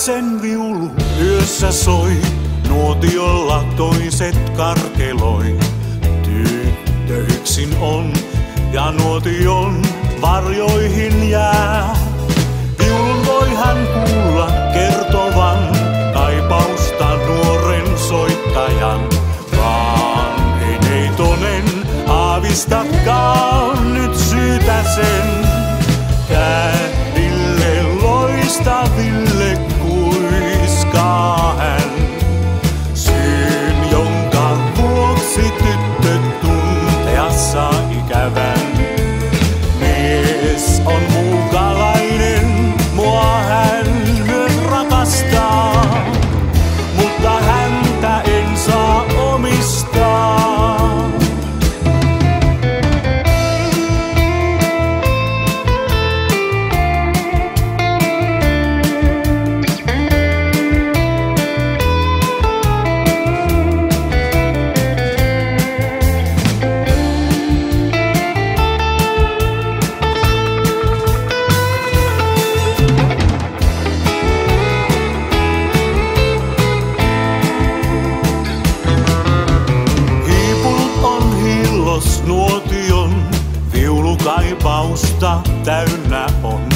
sen viulu yössä soi, nuotiolla toiset karkeloi. Tyttö yksin on ja nuotion varjoihin jää. Viulun voi hän kuulla kertovan kaipausta nuoren soittajan. Vaan ei neitonen aavistakaan nyt syytä sen. Kädille loistaville kuiskaa hän. Syyn, jonka vuoksi tyttö tuntea saa ikävän. Mies on muukalainen, mua hän myös rakastaa, mutta häntä en saa omistaa. Nuotion viulu kaipausta täynnä on.